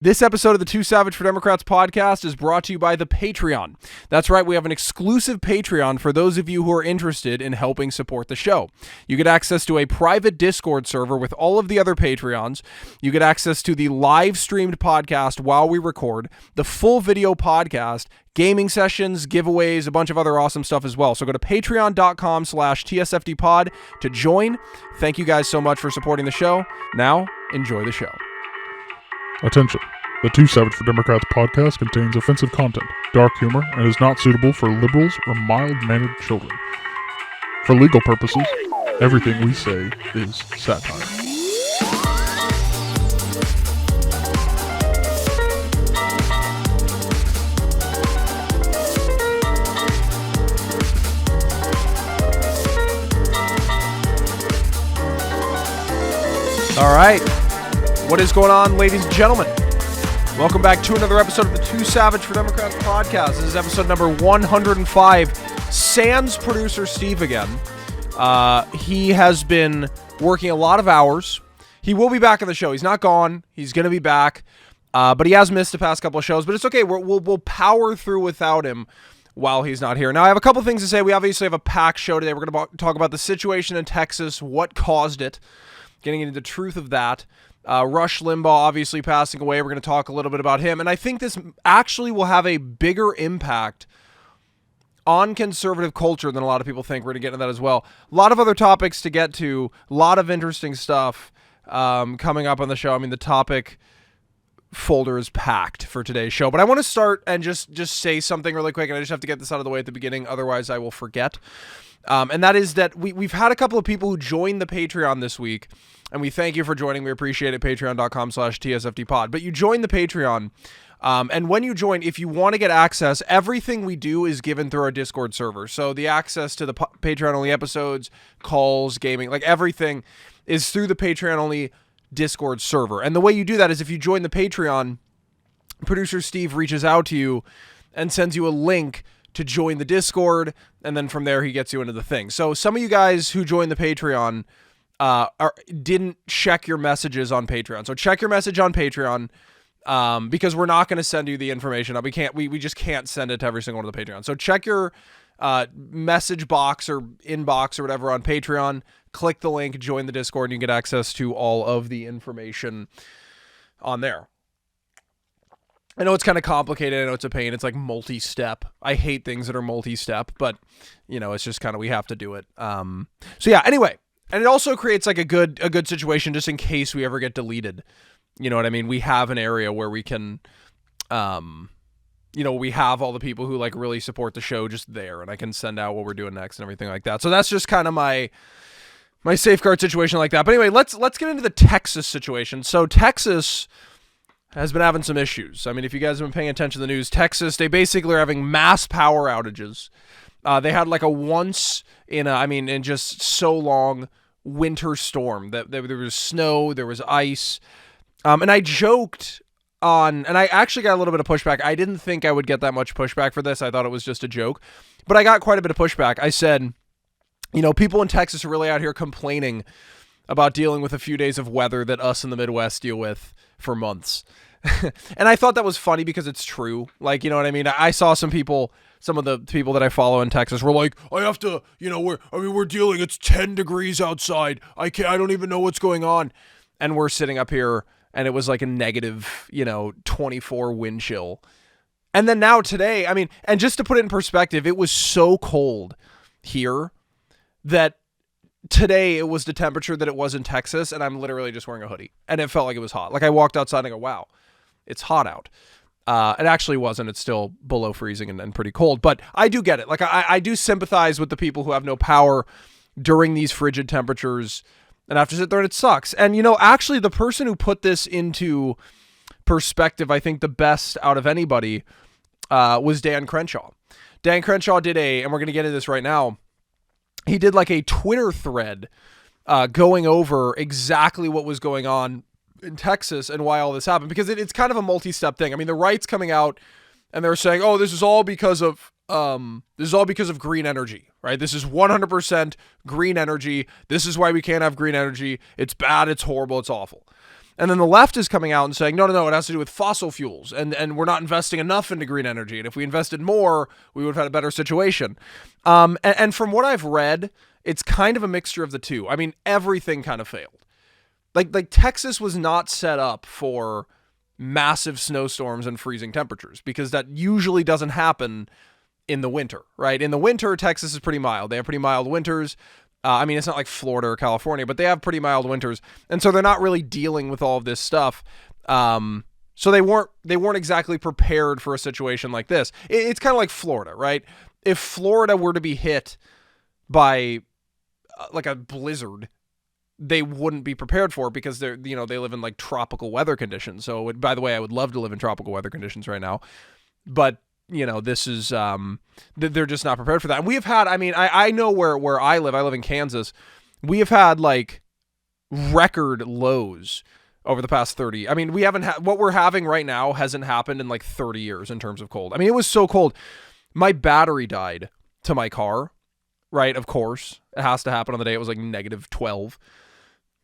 This episode of the Too Savage for Democrats podcast is brought to you by the Patreon. That's right, we have an exclusive Patreon for those of you who are interested in helping support the show. You get access to a private Discord server with all of the other Patreons. You get access to the live streamed podcast while we record, the full video podcast, gaming sessions, giveaways, a bunch of other awesome stuff as well. So go to patreon.com/TSFDpod to join. Thank you guys so much for supporting the show. Now, enjoy the show. Attention. The Too Savage for Democrats podcast contains offensive content, dark humor, and is not suitable for liberals or mild-mannered children. For legal purposes, everything we say is satire. All right. What is going on, ladies and gentlemen? Welcome back to another episode of the Too Savage for Democrats podcast. This is episode number 105. Sans producer Steve again. He has been working a lot of hours. He will be back on the show. He's not gone. He's going to be back. But he has missed the past couple of shows. But it's okay. We'll power through without him while he's not here. Now, I have a couple things to say. We obviously have a packed show today. We're going to talk about the situation in Texas, what caused it, getting into the truth of that. Rush Limbaugh obviously passing away. We're going to talk a little bit about him. And I think this actually will have a bigger impact on conservative culture than a lot of people think. We're going to get into that as well. A lot of other topics to get to. A lot of interesting stuff coming up on the show. I mean, the topic folder is packed for today's show. But I want to start and just say something really quick. And I just have to get this out of the way at the beginning. Otherwise, I will forget. And that is that we've had a couple of people who joined the Patreon this week. And we thank you for joining. We appreciate it. Patreon.com/TSFDpod. But you join the Patreon. And when you join, if you want to get access, everything we do is given through our Discord server. So the access to the Patreon-only episodes, calls, gaming, like everything is through the Patreon-only Discord server. And the way you do that is if you join the Patreon, producer Steve reaches out to you and sends you a link to join the Discord. And then from there, he gets you into the thing. So some of you guys who joined the Patreon didn't check your messages on Patreon. So check your message on Patreon because we're not going to send you the information. We just can't send it to every single one of the Patreon. So check your message box or inbox or whatever on Patreon. Click the link, join the Discord, and you get access to all of the information on there. I know it's kind of complicated. I know it's a pain. It's like multi-step. I hate things that are multi-step, but it's just kind of, we have to do it. So yeah, anyway. And it also creates like a good situation just in case we ever get deleted. You know what I mean? We have an area where we can, we have all the people who like really support the show just there, and I can send out what we're doing next and everything like that. So that's just kind of my safeguard situation like that. But anyway, let's get into the Texas situation. So Texas has been having some issues. I mean, if you guys have been paying attention to the news, Texas, they basically are having mass power outages. They had like a once in just so long winter storm that there was snow, there was ice. And I joked and I actually got a little bit of pushback. I didn't think I would get that much pushback for this. I thought it was just a joke, but I got quite a bit of pushback. I said, people in Texas are really out here complaining about dealing with a few days of weather that us in the Midwest deal with for months. And I thought that was funny because it's true. Like, you know what I mean? I saw some of the people that I follow in Texas were like, I have to, we're dealing, it's 10 degrees outside. I don't even know what's going on. And we're sitting up here and it was like a negative, 24 wind chill. And then now today, and just to put it in perspective, it was so cold here that today it was the temperature that it was in Texas. And I'm literally just wearing a hoodie and it felt like it was hot. Like I walked outside and I go, wow, it's hot out. It actually wasn't. It's still below freezing and pretty cold. But I do get it. Like I do sympathize with the people who have no power during these frigid temperatures and have to sit there and it sucks. And, actually the person who put this into perspective, I think the best out of anybody was Dan Crenshaw. Dan Crenshaw did and we're going to get into this right now, he did like a Twitter thread going over exactly what was going on in Texas and why all this happened, because it's kind of a multi-step thing. I mean, the right's coming out and they're saying, oh, this is all because of green energy, right? This is 100% green energy. This is why we can't have green energy. It's bad. It's horrible. It's awful. And then the left is coming out and saying, no, it has to do with fossil fuels, and we're not investing enough into green energy. And if we invested more, we would have had a better situation. And from what I've read, it's kind of a mixture of the two. I mean, everything kind of failed. Like Texas was not set up for massive snowstorms and freezing temperatures, because that usually doesn't happen in the winter, right? In the winter, Texas is pretty mild. They have pretty mild winters. I mean, it's not like Florida or California, but they have pretty mild winters, and so they're not really dealing with all of this stuff. So they weren't exactly prepared for a situation like this. It's kind of like Florida, right? If Florida were to be hit by like a blizzard, they wouldn't be prepared for it, because they live in like tropical weather conditions. So by the way, I would love to live in tropical weather conditions right now, but this is, they're just not prepared for that. And we have had, I mean, I know where I live in Kansas. We have had like record lows over the past 30. I mean, we haven't had, what we're having right now hasn't happened in like 30 years in terms of cold. I mean, it was so cold. My battery died to my car, right? Of course, it has to happen on the day it was like -12.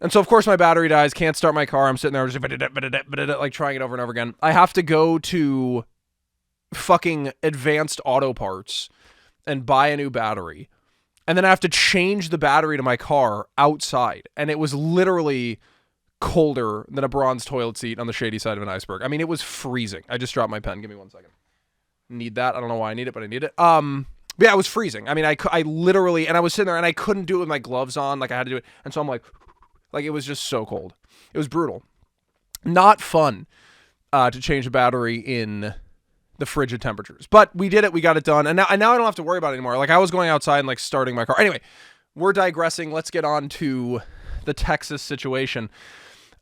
And so, of course, my battery dies, can't start my car. I'm sitting there just like trying it over and over again. I have to go to fucking Advanced Auto Parts and buy a new battery. And then I have to change the battery to my car outside. And it was literally colder than a bronze toilet seat on the shady side of an iceberg. I mean, it was freezing. I just dropped my pen. Give me 1 second. Need that. I don't know why I need it, but I need it. Yeah, it was freezing. I mean, I literally, and I was sitting there and I couldn't do it with my gloves on. Like I had to do it. And so I'm like it was just so cold. It was brutal. Not fun to change the battery in the frigid temperatures, but we did it. We got it done. And now I don't have to worry about it anymore. Like I was going outside and like starting my car. Anyway, we're digressing. Let's get on to the Texas situation.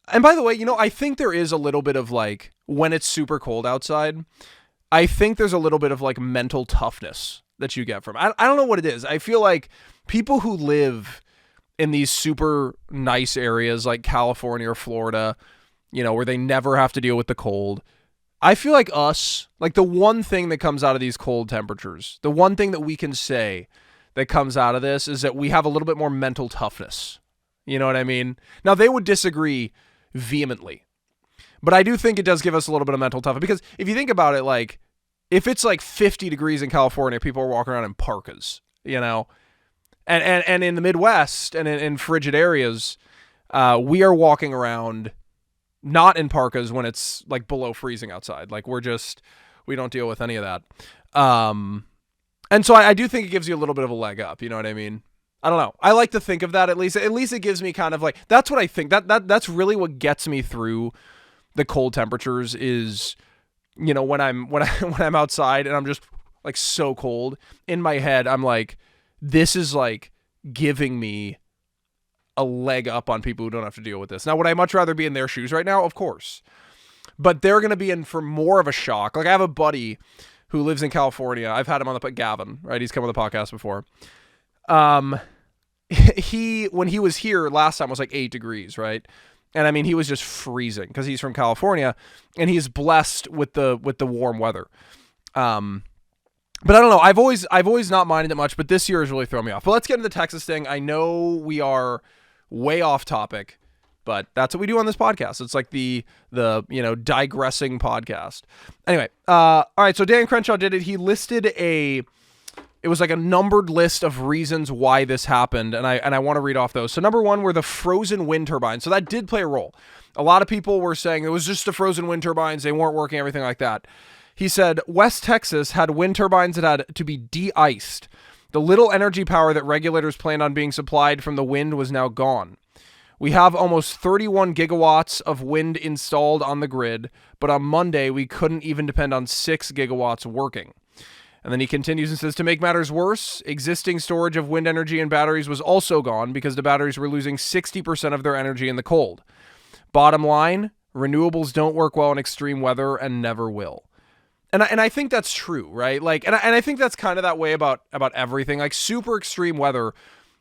And by the way, I think there is a little bit of like, when it's super cold outside, I think there's a little bit of like mental toughness that you get from it. I don't know what it is. I feel like people who live in these super nice areas like California or Florida, where they never have to deal with the cold, I feel like us, like the one thing that comes out of these cold temperatures, the one thing that we can say that comes out of this is that we have a little bit more mental toughness. You know what I mean? Now, they would disagree vehemently, but I do think it does give us a little bit of mental toughness, because if you think about it, like if it's like 50 degrees in California, people are walking around in parkas, and in the Midwest and in frigid areas, we are walking around not in parkas when it's like below freezing outside. Like we don't deal with any of that. And so I do think it gives you a little bit of a leg up. You know what I mean? I don't know. I like to think of that at least. At least it gives me kind of like, that's what I think. That's really what gets me through the cold temperatures is, when I'm outside and I'm just like so cold in my head, I'm like, this is like giving me a leg up on people who don't have to deal with this. Now, would I much rather be in their shoes right now? Of course. But they're going to be in for more of a shock. Like I have a buddy who lives in California. I've had him on Gavin, right? He's come on the podcast before. When he was here last time was like 8 degrees, right? And I mean, he was just freezing because he's from California and he's blessed with the warm weather. But I don't know. I've always not minded it much, but this year has really thrown me off. But let's get into the Texas thing. I know we are way off topic, but that's what we do on this podcast. It's like the digressing podcast. Anyway, all right. So Dan Crenshaw did it. He listed it was like a numbered list of reasons why this happened, and I want to read off those. So number one were the frozen wind turbines. So that did play a role. A lot of people were saying it was just the frozen wind turbines. They weren't working, everything like that. He said, West Texas had wind turbines that had to be de-iced. The little energy power that regulators planned on being supplied from the wind was now gone. We have almost 31 gigawatts of wind installed on the grid, but on Monday we couldn't even depend on 6 gigawatts working. And then he continues and says, to make matters worse, existing storage of wind energy and batteries was also gone because the batteries were losing 60% of their energy in the cold. Bottom line, renewables don't work well in extreme weather and never will. And I think that's true, right? Like, and I think that's kind of that way about everything. Like super extreme weather,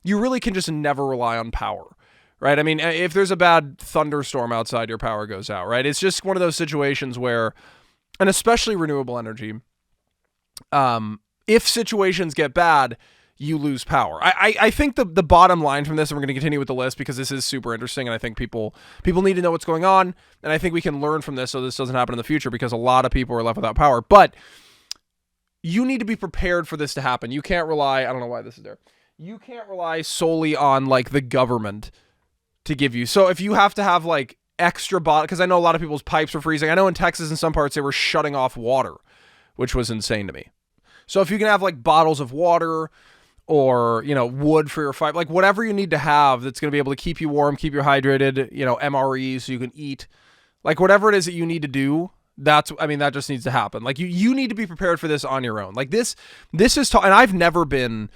you really can just never rely on power, right? I mean, if there's a bad thunderstorm outside, your power goes out, right? It's just one of those situations where, and especially renewable energy, if situations get bad, you lose power. I think the bottom line from this, and we're going to continue with the list because this is super interesting, and I think people need to know what's going on, and I think we can learn from this so this doesn't happen in the future, because a lot of people are left without power. But you need to be prepared for this to happen. You can't rely, I don't know why this is there. You can't rely solely on like the government to give you. So if you have to have like extra bottle, because I know a lot of people's pipes were freezing. I know in Texas in some parts they were shutting off water, which was insane to me. So if you can have like bottles of water, or, you know, wood for your fire, like whatever you need to have that's going to be able to keep you warm, keep you hydrated, you know, MREs so you can eat, like whatever it is that you need to do, that just needs to happen. Like you need to be prepared for this on your own. Like this is, and I've never been,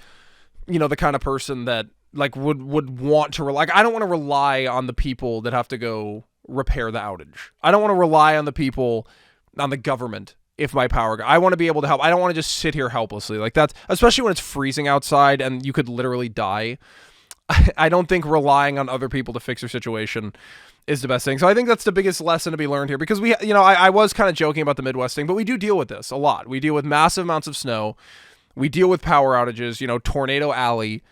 you know, the kind of person that like would want to rely. Like, I don't want to rely on the people that have to go repair the outage. I don't want to rely on the people, on the government. If my power I want to be able to help. I don't want to just sit here helplessly. Like that's, especially when it's freezing outside and you could literally die. I don't think relying on other people to fix your situation is the best thing. So I think that's the biggest lesson to be learned here, because we, you know, I was kind of joking about the Midwest thing, but we do deal with this a lot. We deal with massive amounts of snow. We deal with power outages, you know, Tornado Alley,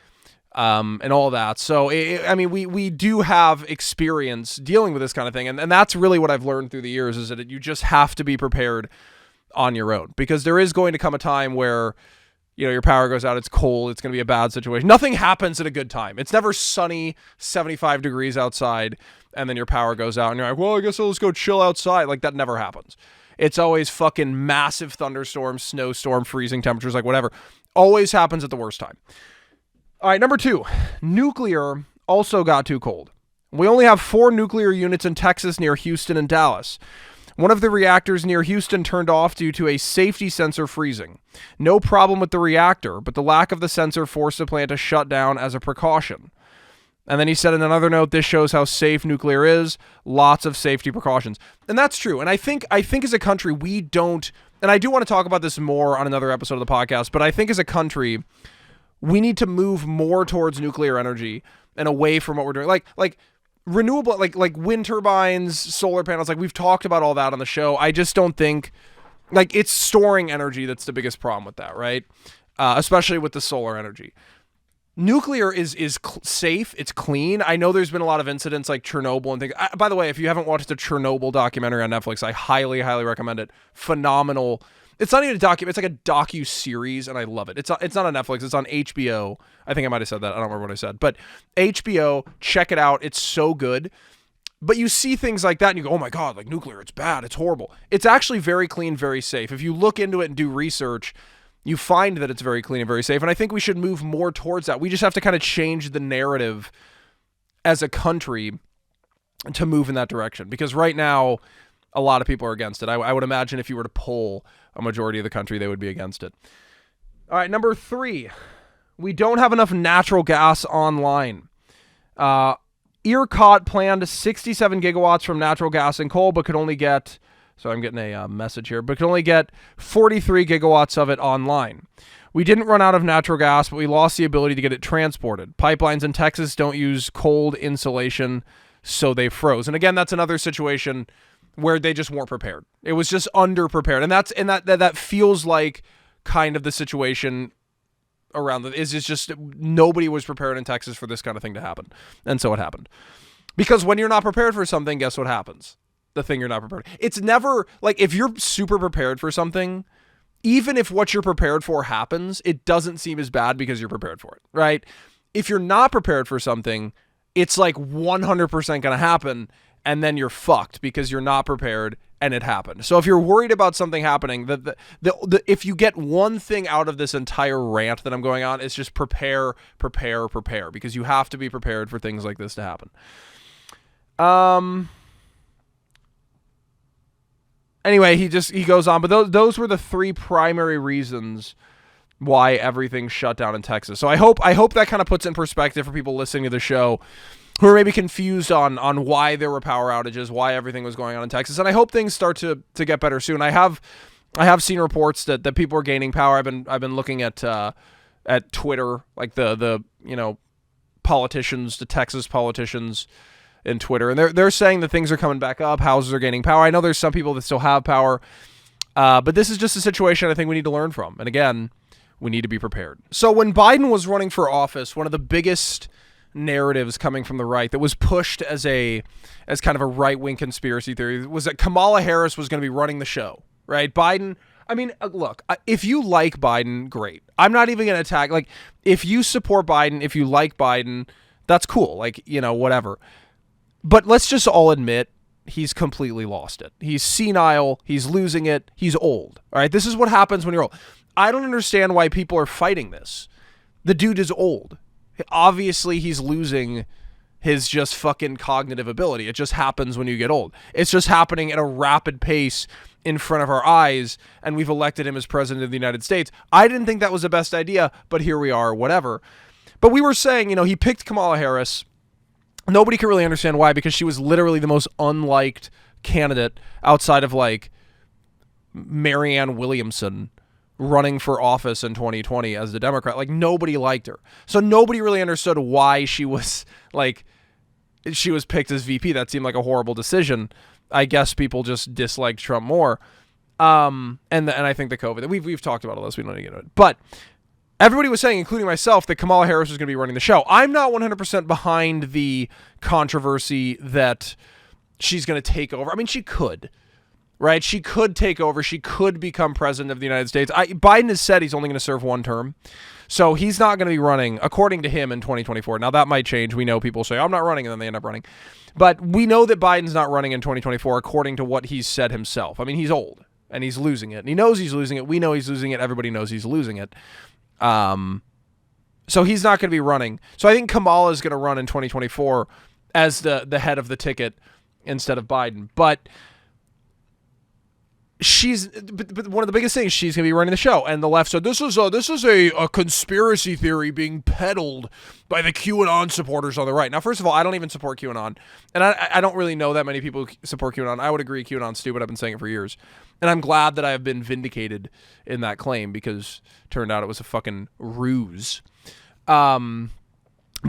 and all that. So, we do have experience dealing with this kind of thing. And that's really what I've learned through the years, is that you just have to be prepared on your own, because there is going to come a time where, you know, your power goes out, it's cold, it's going to be a bad situation. Nothing happens at a good time. It's never sunny, 75 degrees outside, and then your power goes out and you're like, well, I guess I'll just go chill outside. Like, that never happens. It's always fucking massive thunderstorm, snowstorm, freezing temperatures, like whatever. Always happens at the worst time. All right, number 2, nuclear also got too cold. We only have 4 nuclear units in Texas near Houston and Dallas. One of the reactors near Houston turned off due to a safety sensor freezing. No problem with the reactor, but the lack of the sensor forced the plant to shut down as a precaution. And then he said in another note, this shows how safe nuclear is. Lots of safety precautions. And that's true. And I think as a country, we don't, and I do want to talk about this more on another episode of the podcast, but I think as a country, we need to move more towards nuclear energy and away from what we're doing. Like renewable, like wind turbines, solar panels, like we've talked about all that on the show. I just don't think, like, it's storing energy that's the biggest problem with that, right? Especially with the solar energy. Nuclear is safe, it's clean. I know there's been a lot of incidents like Chernobyl and things. By the way, if you haven't watched the Chernobyl documentary on Netflix, I highly, highly recommend it. Phenomenal. It's not even a document, it's like a docu-series, and I love it. It's not on Netflix, it's on HBO. I think I might have said that. I don't remember what I said. But HBO, check it out. It's so good. But you see things like that, and you go, oh my God, like nuclear, it's bad, it's horrible. It's actually very clean, very safe. If you look into it and do research, you find that it's very clean and very safe. And I think we should move more towards that. We just have to kind of change the narrative as a country to move in that direction. Because right now, a lot of people are against it. I would imagine if you were to poll a majority of the country, they would be against it. All right, number 3. We don't have enough natural gas online. ERCOT planned 67 gigawatts from natural gas and coal, but could only get, so I'm getting a message here, but could only get 43 gigawatts of it online. We didn't run out of natural gas, but we lost the ability to get it transported. Pipelines in Texas don't use cold insulation, so they froze. And again, that's another situation where they just weren't prepared. It was just underprepared. And that feels like kind of the situation around is just nobody was prepared in Texas for this kind of thing to happen. And so it happened. Because when you're not prepared for something, guess what happens? The thing you're not prepared. It's never like, if you're super prepared for something, even if what you're prepared for happens, it doesn't seem as bad because you're prepared for it, right? If you're not prepared for something, it's like 100% going to happen, and then you're fucked because you're not prepared and it happened. So if you're worried about something happening, if you get one thing out of this entire rant that I'm going on, it's just prepare, because you have to be prepared for things like this to happen. Anyway, he goes on, but those were the 3 primary reasons why everything shut down in Texas. So I hope that kind of puts in perspective for people listening to the show who are maybe confused on why there were power outages, why everything was going on in Texas. And I hope things start to get better soon. I have seen reports that people are gaining power. I've been looking at Twitter, like the politicians, the Texas politicians in Twitter, and they're saying that things are coming back up, houses are gaining power. I know there's some people that still have power, but this is just a situation I think we need to learn from. And again, we need to be prepared. So when Biden was running for office, one of the biggest narratives coming from the right that was pushed as kind of a right-wing conspiracy theory was that Kamala Harris was going to be running the show, right? Biden, I mean, look, if you like Biden, great. I'm not even going to attack. Like, if you support Biden, if you like Biden, that's cool. Like, you know, whatever. But let's just all admit he's completely lost it. He's senile. He's losing it. He's old. All right. This is what happens when you're old. I don't understand why people are fighting this. The dude is old. Obviously, he's losing his just fucking cognitive ability. It just happens when you get old. It's just happening at a rapid pace in front of our eyes, and we've elected him as president of the United States. I didn't think that was the best idea, but here we are, whatever. But we were saying, you know, he picked Kamala Harris. Nobody can really understand why, because she was literally the most unliked candidate outside of, like, Marianne Williamson running for office in 2020 as the Democrat. Like, nobody liked her. So nobody really understood why she was, like, she was picked as VP. That seemed like a horrible decision. I guess people just disliked Trump more. And I think the COVID, we've talked about all this. We don't need to get into it. But everybody was saying, including myself, that Kamala Harris was going to be running the show. I'm not 100% behind the controversy that she's going to take over. I mean, she could, right? She could take over. She could become president of the United States. Biden has said he's only going to serve one term. So he's not going to be running, according to him, in 2024. Now, that might change. We know people say, I'm not running, and then they end up running. But we know that Biden's not running in 2024, according to what he's said himself. I mean, he's old, and he's losing it. And he knows he's losing it. We know he's losing it. Everybody knows he's losing it. So he's not going to be running. So I think Kamala is going to run in 2024 as the head of the ticket instead of Biden. But but one of the biggest things, she's going to be running the show. And the left said, this is a conspiracy theory being peddled by the QAnon supporters on the right. Now, first of all, I don't even support QAnon. And I don't really know that many people who support QAnon. I would agree QAnon's stupid. I've been saying it for years. And I'm glad that I have been vindicated in that claim, because it turned out it was a fucking ruse. But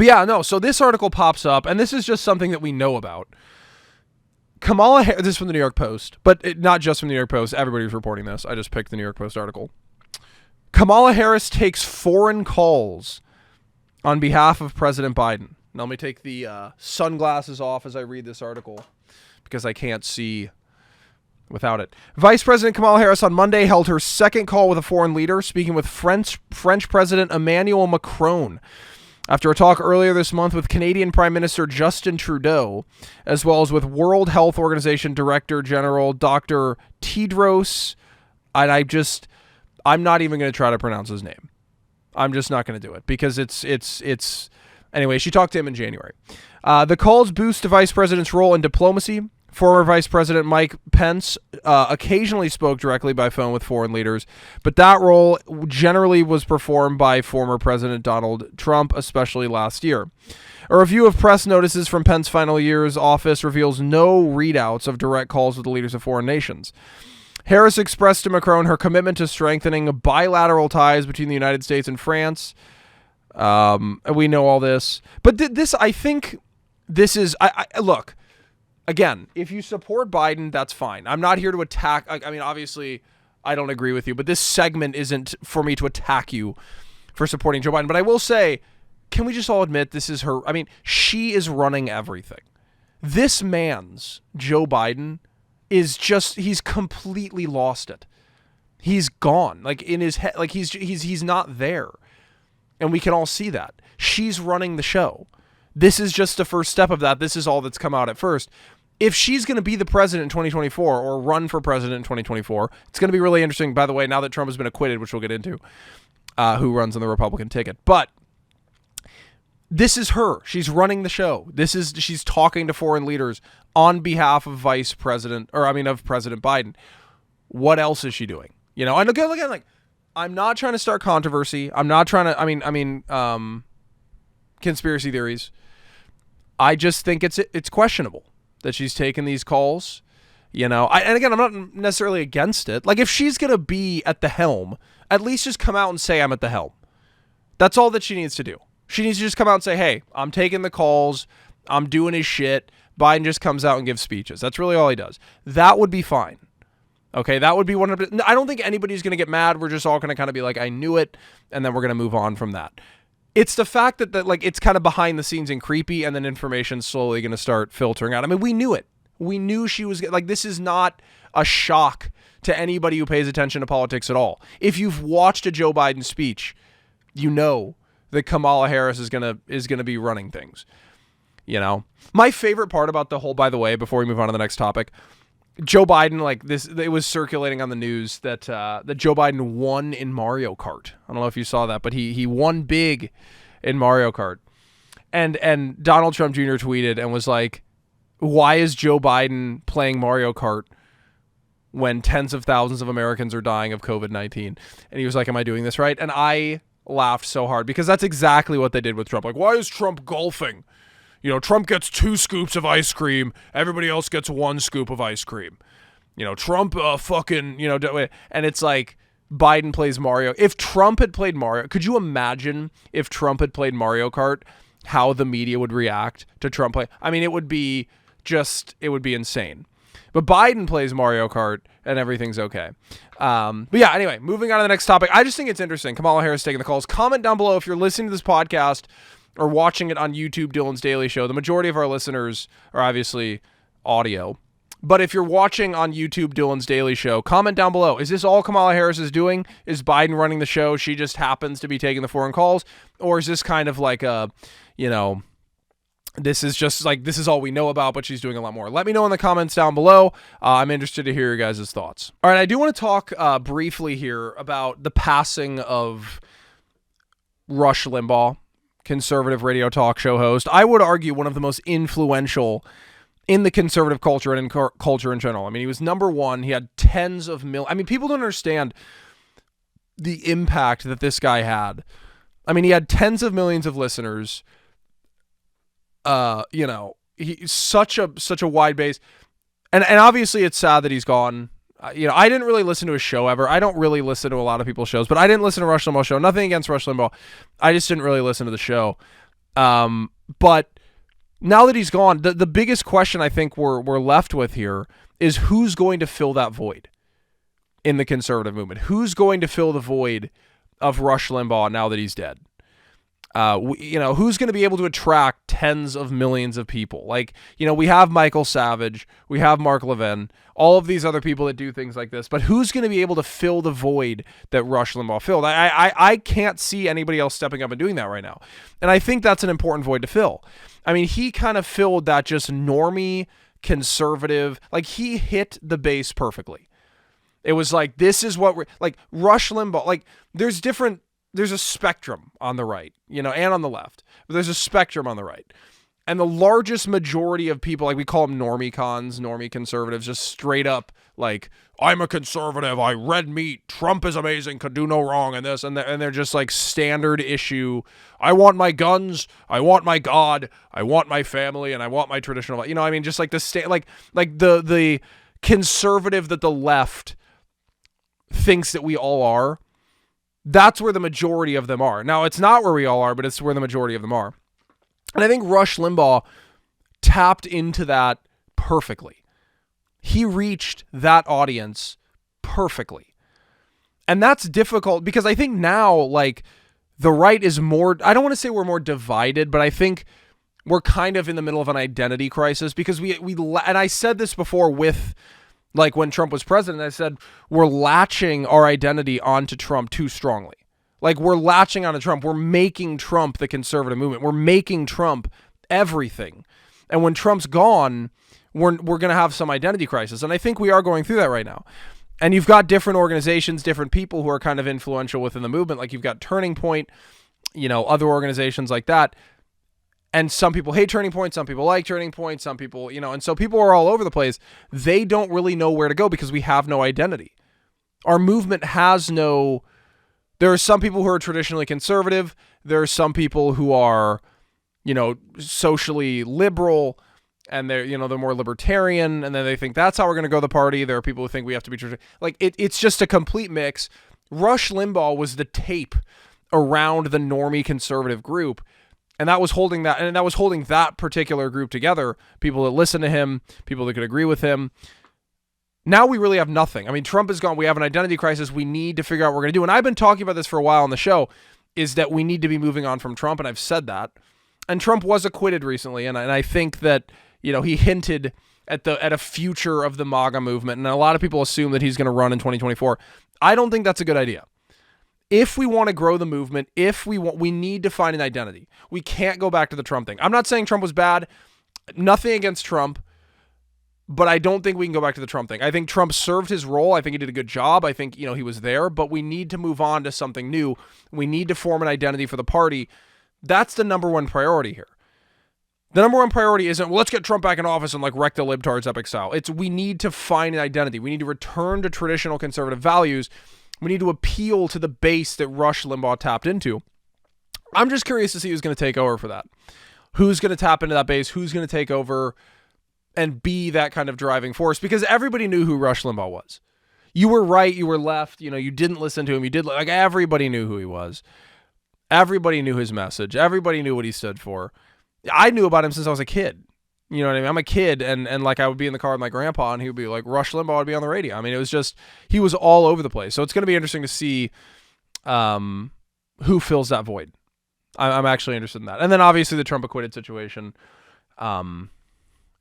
yeah, no. So this article pops up, and this is just something that we know about. Kamala Harris, this is from the New York Post, but not just from the New York Post. Everybody's reporting this. I just picked the New York Post article. Kamala Harris takes foreign calls on behalf of President Biden. Now, let me take the sunglasses off as I read this article, because I can't see without it. Vice President Kamala Harris on Monday held her second call with a foreign leader, speaking with French President Emmanuel Macron, after a talk earlier this month with Canadian Prime Minister Justin Trudeau, as well as with World Health Organization Director General Dr. Tedros, and I'm not even going to try to pronounce his name. I'm just not going to do it, because it's anyway, she talked to him in January. The calls boost the vice president's role in diplomacy. Former Vice President Mike Pence occasionally spoke directly by phone with foreign leaders, but that role generally was performed by former President Donald Trump, especially last year. A review of press notices from Pence's final year's office reveals no readouts of direct calls with the leaders of foreign nations. Harris expressed to Macron her commitment to strengthening bilateral ties between the United States and France. We know all this. But I think this is... Look... Again, if you support Biden, that's fine. I'm not here to attack. I mean, obviously, I don't agree with you, but this segment isn't for me to attack you for supporting Joe Biden. But I will say, can we just all admit this is her? I mean, she is running everything. This man's, Joe Biden, is just, he's completely lost it. He's gone. Like, in his head, like he's not there. And we can all see that. She's running the show. This is just the first step of that. This is all that's come out at first. If she's going to be the president in 2024 or run for president in 2024, it's going to be really interesting, by the way, now that Trump has been acquitted, which we'll get into, who runs on the Republican ticket. But this is her. She's running the show. She's talking to foreign leaders on behalf of of President Biden. What else is she doing? You know, and again, like, I'm not trying to start controversy. I'm not trying to, conspiracy theories. I just think it's questionable that she's taken these calls, you know. And again, I'm not necessarily against it. Like, if she's going to be at the helm, at least just come out and say, I'm at the helm. That's all that she needs to do. She needs to just come out and say, hey, I'm taking the calls. I'm doing his shit. Biden just comes out and gives speeches. That's really all he does. That would be fine. Okay, that would be one of the, I don't think anybody's going to get mad. We're just all going to kind of be like, I knew it, and then we're going to move on from that. It's the fact that like it's kind of behind the scenes and creepy, and then information's slowly going to start filtering out. I mean, we knew it. We knew she was like, this is not a shock to anybody who pays attention to politics at all. If you've watched a Joe Biden speech, you know that Kamala Harris is gonna be running things. You know, my favorite part about the whole, by the way, before we move on to the next topic, Joe Biden, like this, it was circulating on the news that Joe Biden won in Mario Kart. I don't know if you saw that, but he won big in Mario Kart. And Donald Trump Jr. tweeted and was like, why is Joe Biden playing Mario Kart when tens of thousands of Americans are dying of COVID-19? And he was like, am I doing this right? And I laughed so hard because that's exactly what they did with Trump. Like, why is Trump golfing? You know, Trump gets 2 scoops of ice cream. Everybody else gets 1 scoop of ice cream. You know, Trump fucking, you know, and it's like Biden plays Mario. If Trump had played Mario, could you imagine if Trump had played Mario Kart, how the media would react to Trump play? I mean, it would be insane. But Biden plays Mario Kart and everything's okay. But yeah, anyway, moving on to the next topic. I just think it's interesting. Kamala Harris taking the calls. Comment down below if you're listening to this podcast or watching it on YouTube, Dylan's Daily Show. The majority of our listeners are obviously audio. But if you're watching on YouTube, Dylan's Daily Show, comment down below. Is this all Kamala Harris is doing? Is Biden running the show? She just happens to be taking the foreign calls? Or is this kind of like a, you know, this is just like, this is all we know about, but she's doing a lot more? Let me know in the comments down below. I'm interested to hear your guys' thoughts. All right, I do want to talk briefly here about the passing of Rush Limbaugh, conservative radio talk show host. I would argue one of the most influential in the conservative culture and in culture in general. I mean, he was number one. He had tens of millions. I mean, people don't understand the impact that this guy had. I mean, he had tens of millions of listeners. You know, he's such a wide base, and obviously it's sad that he's gone. You know, I didn't really listen to his show ever. I don't really listen to a lot of people's shows, but I didn't listen to Rush Limbaugh's show. Nothing against Rush Limbaugh. I just didn't really listen to the show. But now that he's gone, the biggest question I think we're left with here is who's going to fill that void in the conservative movement? Who's going to fill the void of Rush Limbaugh now that he's dead? You know, who's going to be able to attract tens of millions of people? Like, you know, we have Michael Savage, we have Mark Levin, all of these other people that do things like this, but who's going to be able to fill the void that Rush Limbaugh filled? I can't see anybody else stepping up and doing that right now. And I think that's an important void to fill. I mean, he kind of filled that just normie, conservative, like he hit the base perfectly. It was like, this is what we're, like Rush Limbaugh, like there's a spectrum on the right, you know, and on the left. But there's a spectrum on the right. And the largest majority of people, like we call them normie cons, normie conservatives, just straight up like, I'm a conservative, I red meat, Trump is amazing, could do no wrong, and this, and they're just like standard issue. I want my guns, I want my God, I want my family, and I want my traditional, you know, I mean, just like the conservative that the left thinks that we all are. That's where the majority of them are. Now, it's not where we all are, but it's where the majority of them are. And I think Rush Limbaugh tapped into that perfectly. He reached that audience perfectly. And that's difficult because I think now, like, the right is more, I don't want to say we're more divided, but I think we're kind of in the middle of an identity crisis because we and I said this before with, like when Trump was president, I said, we're latching our identity onto Trump too strongly. Like we're latching onto Trump. We're making Trump the conservative movement. We're making Trump everything. And when Trump's gone, we're going to have some identity crisis. And I think we are going through that right now. And you've got different organizations, different people who are kind of influential within the movement. Like you've got Turning Point, you know, other organizations like that. And some people hate Turning Point, some people like Turning Point, some people, you know, and so people are all over the place. They don't really know where to go because we have no identity. Our movement has no, there are some people who are traditionally conservative. There are some people who are, you know, socially liberal and they're, you know, they're more libertarian and then they think that's how we're going to go the party. There are people who think we have to be, like it's just a complete mix. Rush Limbaugh was the tape around the normie conservative group. And that was holding that particular group together. People that listen to him, people that could agree with him. Now we really have nothing. I mean, Trump is gone. We have an identity crisis. We need to figure out what we're going to do. And I've been talking about this for a while on the show, is that we need to be moving on from Trump, and I've said that. And Trump was acquitted recently, and I think that, he hinted at a future of the MAGA movement, and a lot of people assume that he's going to run in 2024. I don't think that's a good idea. If we want to grow the movement, we need to find an identity. We can't go back to the Trump thing. I'm not saying Trump was bad. Nothing against Trump. But I don't think we can go back to the Trump thing. I think Trump served his role. I think he did a good job. I think, he was there, but we need to move on to something new. We need to form an identity for the party. That's the number one priority here. The number one priority isn't, let's get Trump back in office and wreck the libtards epic style. It's we need to find an identity. We need to return to traditional conservative values. We need to appeal to the base that Rush Limbaugh tapped into. I'm just curious to see who's going to take over for that. Who's going to tap into that base? Who's going to take over and be that kind of driving force? Because everybody knew who Rush Limbaugh was. You were right, you were left, you didn't listen to him, everybody knew who he was. Everybody knew his message. Everybody knew what he stood for. I knew about him since I was a kid. You know what I mean? I'm a kid, and I would be in the car with my grandpa, and he would be Rush Limbaugh would be on the radio. I mean, it was just, he was all over the place. So it's going to be interesting to see who fills that void. I'm actually interested in that. And then obviously the Trump acquitted situation.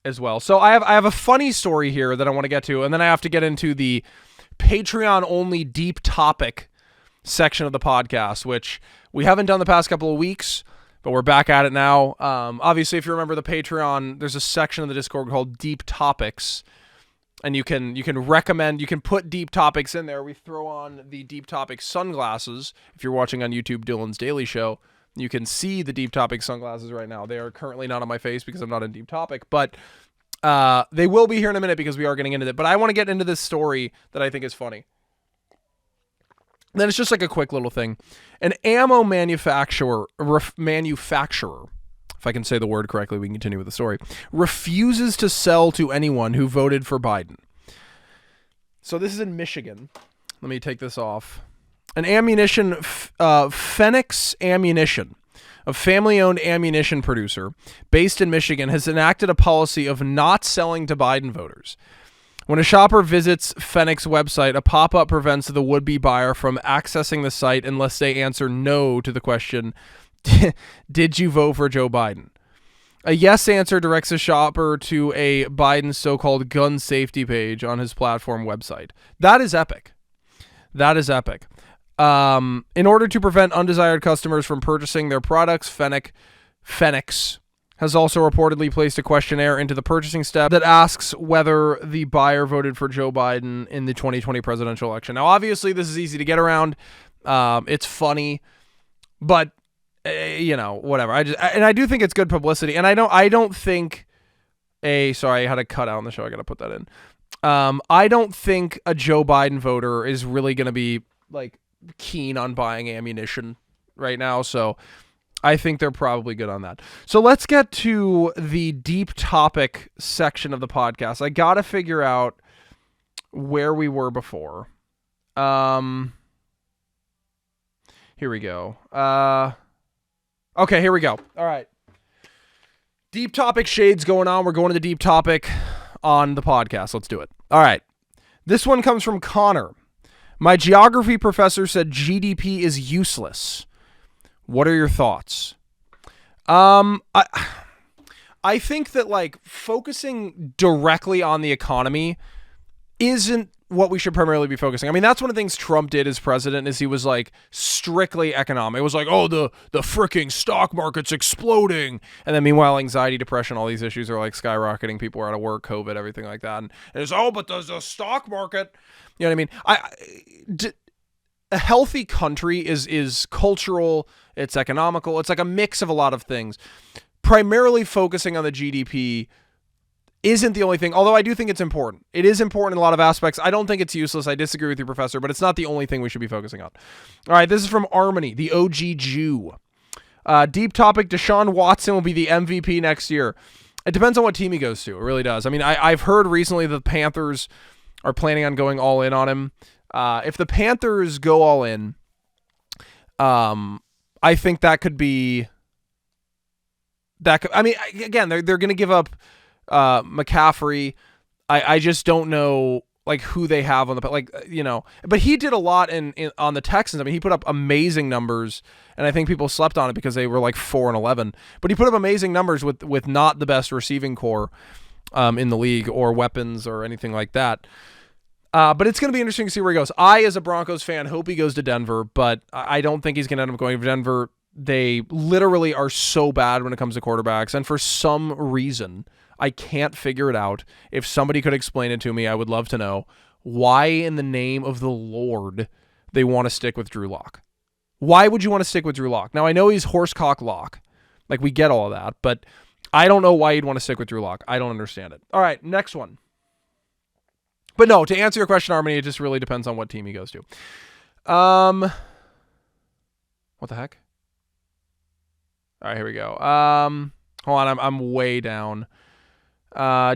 As well. So I have a funny story here that I want to get to, and then I have to get into the Patreon only deep topic section of the podcast, which we haven't done the past couple of weeks, but we're back at it now. Obviously, if you remember the Patreon, there's a section of the Discord called Deep Topics, and you can put deep topics in there. We throw on the deep topic sunglasses. If you're watching on YouTube, Dylan's Daily Show, you can see the Deep Topic sunglasses right now. They are currently not on my face because I'm not in Deep Topic, but they will be here in a minute because we are getting into it. But I want to get into this story that I think is funny. Then it's just a quick little thing. An ammo manufacturer, if I can say the word correctly, we can continue with the story, refuses to sell to anyone who voted for Biden. So this is in Michigan. Let me take this off. An ammunition, Phoenix Ammunition, a family-owned ammunition producer based in Michigan, has enacted a policy of not selling to Biden voters. When a shopper visits Phoenix website, a pop-up prevents the would-be buyer from accessing the site unless they answer no to the question, did you vote for Joe Biden? A yes answer directs a shopper to a Biden so-called gun safety page on his platform website. That is epic. That is epic. In order to prevent undesired customers from purchasing their products, Phoenix has also reportedly placed a questionnaire into the purchasing step that asks whether the buyer voted for Joe Biden in the 2020 presidential election. Now, obviously, this is easy to get around. It's funny, but whatever. I do think it's good publicity, and I don't think sorry, I had a cut out on the show. I got to put that in. I don't think a Joe Biden voter is really going to be keen on buying ammunition right now, so I think they're probably good on that. So let's get to the deep topic section of the podcast. I gotta figure out where we were before. Here we go. Okay, here we go. All right. Deep topic shades going on. We're going to the deep topic on the podcast. Let's do it. All right. This one comes from Connor. My geography professor said GDP is useless. What are your thoughts? I think that focusing directly on the economy isn't what we should primarily be focusing. I mean, that's one of the things Trump did as president, is he was strictly economic. It was oh, the freaking stock market's exploding. And then meanwhile, anxiety, depression, all these issues are skyrocketing. People are out of work, COVID, everything like that. And it's, but there's a stock market. You know what I mean? A healthy country is cultural, it's economical, it's a mix of a lot of things. Primarily focusing on the GDP isn't the only thing, although I do think it's important. It is important in a lot of aspects. I don't think it's useless. I disagree with you, Professor, but it's not the only thing we should be focusing on. All right, this is from Armony, the OG Jew. Deep topic, Deshaun Watson will be the MVP next year. It depends on what team he goes to. It really does. I mean, I've heard recently that the Panthers are planning on going all in on him. If the Panthers go all in, I think that could be I mean, again, they're going to give up McCaffrey. I just don't know like who they have on the, like, but he did a lot on the Texans. I mean, he put up amazing numbers, and I think people slept on it because they were like 4-11, but he put up amazing numbers with not the best receiving core in the league or weapons or anything like that. But it's going to be interesting to see where he goes. I, as a Broncos fan, hope he goes to Denver, but I don't think he's going to end up going to Denver. They literally are so bad when it comes to quarterbacks, and for some reason, I can't figure it out. If somebody could explain it to me, I would love to know why in the name of the Lord they want to stick with Drew Lock. Why would you want to stick with Drew Lock? Now, I know he's horsecock Lock. Like, we get all of that, but I don't know why you'd want to stick with Drew Lock. I don't understand it. All right, next one. But no, to answer your question, Armani, it just really depends on what team he goes to. What the heck? All right, here we go. Hold on, I'm way down.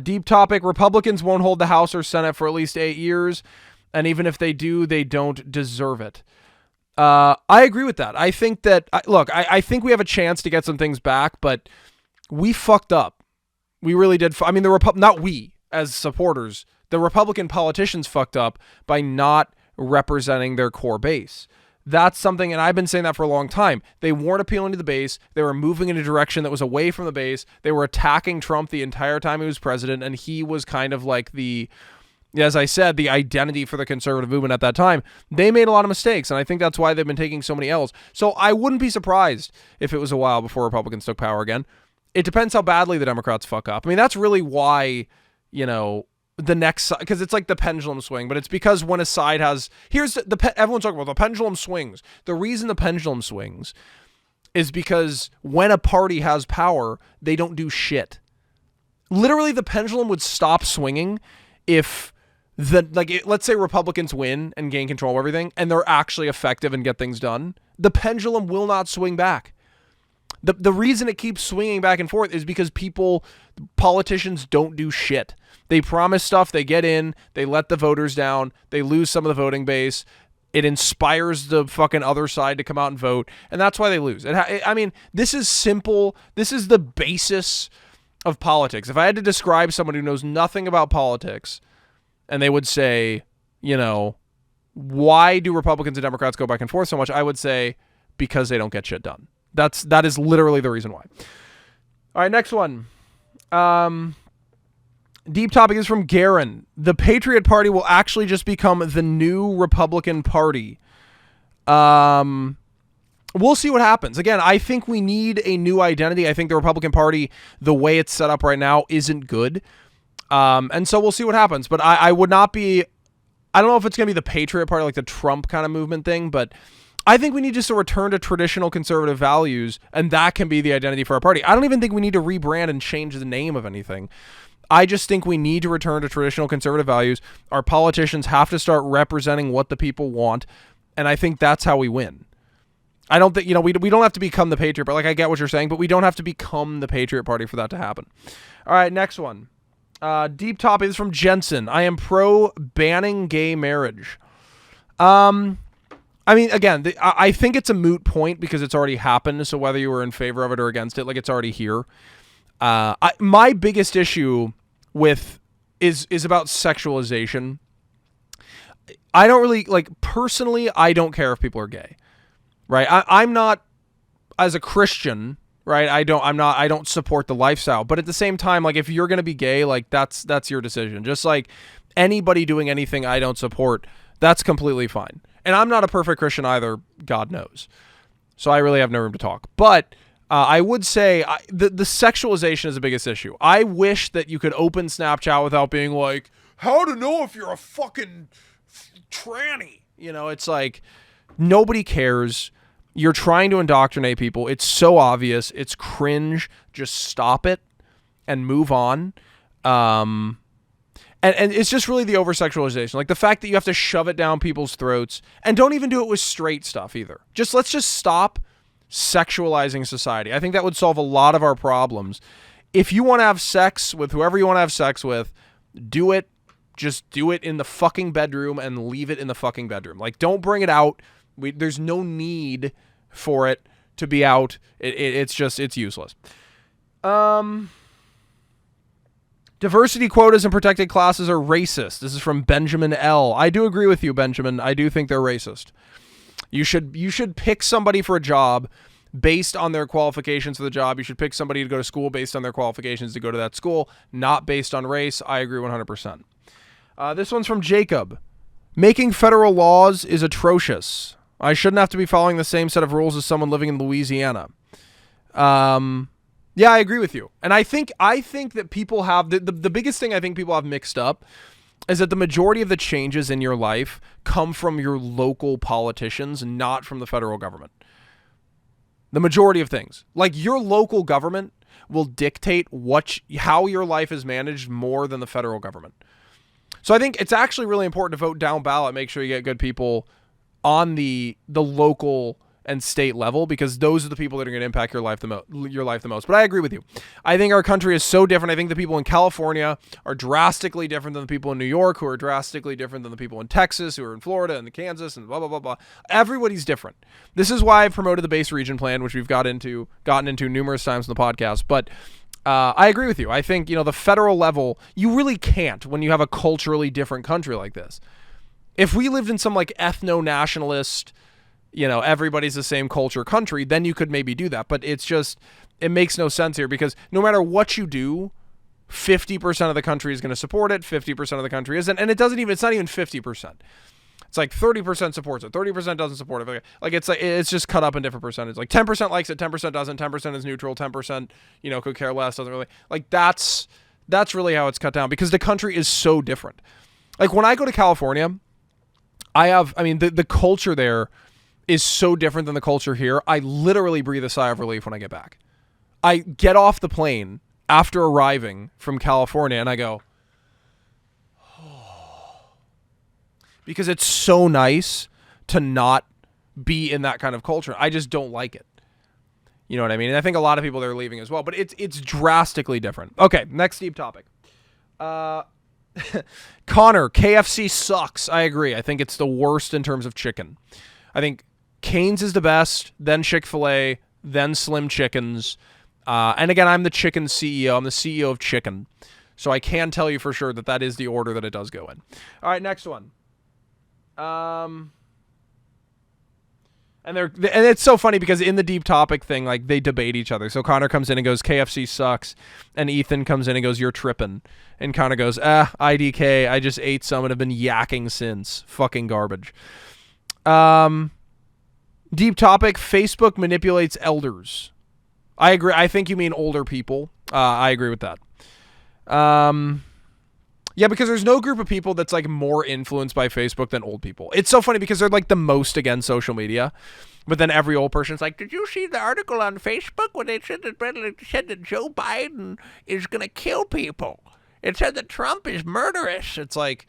Deep topic, Republicans won't hold the House or Senate for at least 8 years, and even if they do, they don't deserve it. I agree with that. I think that, I think we have a chance to get some things back, but we fucked up. We really did. I mean, not we as supporters, the Republican politicians fucked up by not representing their core base. That's something, and I've been saying that for a long time. They weren't appealing to the base. They were moving in a direction that was away from the base. They were attacking Trump the entire time he was president, and he was kind of like as I said, the identity for the conservative movement at that time. They made a lot of mistakes, and I think that's why they've been taking so many L's. So I wouldn't be surprised if it was a while before Republicans took power again. It depends how badly the Democrats fuck up. I mean, that's really why, the next, because it's like the pendulum swing, but it's because when a side has, everyone's talking about the pendulum swings. The reason the pendulum swings is because when a party has power, they don't do shit. Literally, the pendulum would stop swinging if let's say Republicans win and gain control of everything, and they're actually effective and get things done. The pendulum will not swing back. The reason it keeps swinging back and forth is because politicians don't do shit. They promise stuff, they get in, they let the voters down, they lose some of the voting base. It inspires the fucking other side to come out and vote, and that's why they lose. I mean, this is simple. This is the basis of politics. If I had to describe someone who knows nothing about politics, and they would say, why do Republicans and Democrats go back and forth so much? I would say because they don't get shit done. That is literally the reason why. All right, next one. Deep topic is from Garen. The Patriot Party will actually just become the new Republican Party. We'll see what happens. Again, I think we need a new identity. I think the Republican Party, the way it's set up right now, isn't good. And so we'll see what happens. But I would not be... I don't know if it's going to be the Patriot Party, like the Trump kind of movement thing, but I think we need just to return to traditional conservative values, and that can be the identity for our party. I don't even think we need to rebrand and change the name of anything. I just think we need to return to traditional conservative values. Our politicians have to start representing what the people want, and I think that's how we win. I don't think, we don't have to become the Patriot Party. Like, I get what you're saying, but we don't have to become the Patriot Party for that to happen. All right, next one. Deep topic is from Jensen. I am pro banning gay marriage. I mean, again, I think it's a moot point because it's already happened. So whether you were in favor of it or against it, like, it's already here. My biggest issue is about sexualization. I don't really, personally, I don't care if people are gay, right? I'm not, as a Christian, right? I don't support the lifestyle, but at the same time, like, if you're going to be gay, like, that's your decision. Just like anybody doing anything I don't support, that's completely fine. And I'm not a perfect Christian either, God knows. So I really have no room to talk. But I would say the sexualization is the biggest issue. I wish that you could open Snapchat without being like, how to know if you're a fucking tranny? It's like, nobody cares. You're trying to indoctrinate people. It's so obvious. It's cringe. Just stop it and move on. And it's just really the over-sexualization. Like, the fact that you have to shove it down people's throats, and don't even do it with straight stuff either. Let's just stop sexualizing society. I think that would solve a lot of our problems. If you want to have sex with whoever you want to have sex with, do it. Just do it in the fucking bedroom and leave it in the fucking bedroom. Like, don't bring it out. There's no need for it to be out. It's useless. Diversity quotas and protected classes are racist. This is from Benjamin L. I do agree with you, Benjamin. I do think they're racist. You should pick somebody for a job based on their qualifications for the job. You should pick somebody to go to school based on their qualifications to go to that school, not based on race. I agree 100%. This one's from Jacob. Making federal laws is atrocious. I shouldn't have to be following the same set of rules as someone living in Louisiana. Yeah, I agree with you. And I think that people have the biggest thing I think people have mixed up is that the majority of the changes in your life come from your local politicians, not from the federal government. The majority of things. Like your local government will dictate how your life is managed more than the federal government. So I think it's actually really important to vote down ballot, make sure you get good people on the local and state level, because those are the people that are going to impact your life the most. But I agree with you. I think our country is so different. I think the people in California are drastically different than the people in New York, who are drastically different than the people in Texas, who are in Florida and Kansas and blah, blah, blah, blah. Everybody's different. This is why I've promoted the base region plan, which we've gotten into numerous times in the podcast. But I agree with you. I think, the federal level, you really can't when you have a culturally different country like this. If we lived in some like ethno-nationalist, everybody's the same culture country, then you could maybe do that. But it makes no sense here, because no matter what you do, 50% of the country is going to support it, 50% of the country isn't. And it's not even 50%. It's like 30% supports it, 30% doesn't support it. Like it's just cut up in different percentages. Like 10% likes it, 10% doesn't, 10% is neutral, 10%, could care less, doesn't really. Like that's really how it's cut down, because the country is so different. Like when I go to California, the culture there is so different than the culture here. I literally breathe a sigh of relief when I get back. I get off the plane after arriving from California and I go, oh, because it's so nice to not be in that kind of culture. I just don't like it. You know what I mean? And I think a lot of people are leaving as well, but it's drastically different. Okay, next deep topic. Connor, KFC sucks. I agree. I think it's the worst in terms of chicken. I think Cane's is the best, then Chick-fil-A, then Slim Chickens. And again, I'm the chicken CEO. I'm the CEO of chicken. So I can tell you for sure that is the order that it does go in. All right, next one. And it's so funny because in the deep topic thing, like they debate each other. So Connor comes in and goes, KFC sucks. And Ethan comes in and goes, you're tripping. And Connor goes, IDK, I just ate some and have been yakking since. Fucking garbage. Deep topic, Facebook manipulates elders. I agree. I think you mean older people. I agree with that. Yeah, because there's no group of people that's like more influenced by Facebook than old people. It's so funny because they're like the most against social media. But then every old person's like, did you see the article on Facebook when they said that Joe Biden is going to kill people? It said that Trump is murderous. It's like,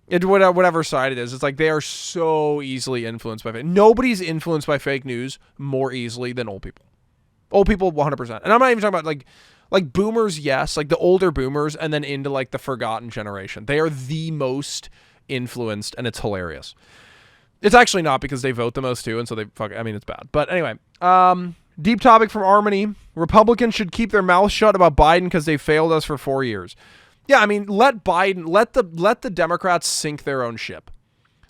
whatever side it is, it's like they are so easily influenced by fake. Nobody's influenced by fake news more easily than old people. Old people, 100%. And I'm not even talking about like boomers, yes, like the older boomers, and then into like the forgotten generation. They are the most influenced, and it's hilarious. It's actually not, because they vote the most too, and so it's bad. But anyway, deep topic from Harmony. Republicans should keep their mouth shut about Biden because they failed us for 4 years. Yeah, I mean, let the Democrats sink their own ship.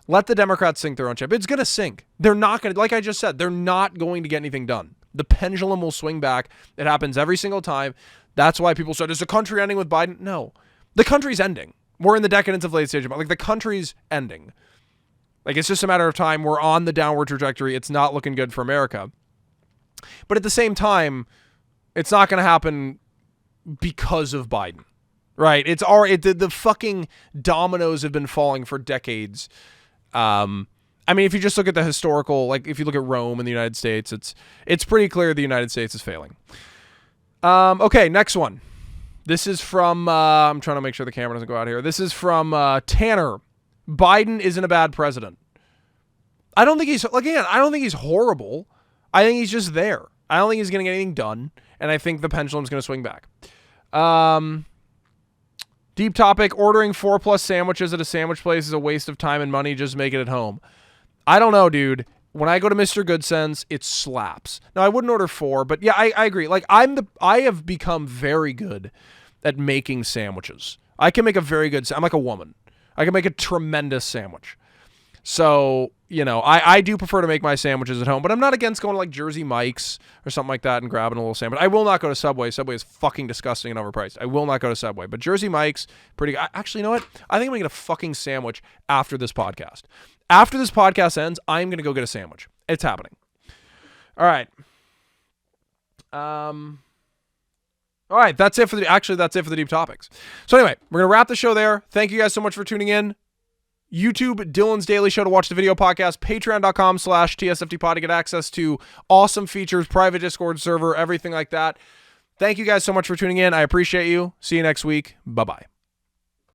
Let the Democrats sink their own ship. It's going to sink. They're not going to, like I just said, they're not going to get anything done. The pendulum will swing back. It happens every single time. That's why people said, is the country ending with Biden? No. The country's ending. We're in the decadence of late stage. Like, the country's ending. Like, it's just a matter of time. We're on the downward trajectory. It's not looking good for America. But at the same time, it's not going to happen because of Biden. Right? It's already, the fucking dominoes have been falling for decades. I mean, if you just look at the historical, like if you look at Rome and the United States, it's pretty clear the United States is failing. Okay, next one. This is from, I'm trying to make sure the camera doesn't go out here. This is from Tanner. Biden isn't a bad president. I don't think he's horrible. I think he's just there. I don't think he's going to get anything done. And I think the pendulum's going to swing back. Deep topic, ordering 4+ sandwiches at a sandwich place is a waste of time and money. Just make it at home. I don't know, dude. When I go to Mr. Good Sense, it slaps. Now, I wouldn't order 4, but yeah, I agree. Like, I have become very good at making sandwiches. I can make a very good, I'm like a woman. I can make a tremendous sandwich. So, you know, I do prefer to make my sandwiches at home, but I'm not against going to like Jersey Mike's or something like that and grabbing a little sandwich. I will not go to Subway. Subway is fucking disgusting and overpriced. I will not go to Subway, but Jersey Mike's, pretty good. Actually, you know what? I think I'm going to get a fucking sandwich after this podcast. After this podcast ends, I'm going to go get a sandwich. It's happening. All right. All right, that's it for the deep topics. So anyway, we're going to wrap the show there. Thank you guys so much for tuning in. YouTube, Dylan's Daily Show to watch the video podcast, patreon.com/TSFTpod to get access to awesome features, private Discord server, everything like that. Thank you guys so much for tuning in. I appreciate you. See you next week. Bye-bye.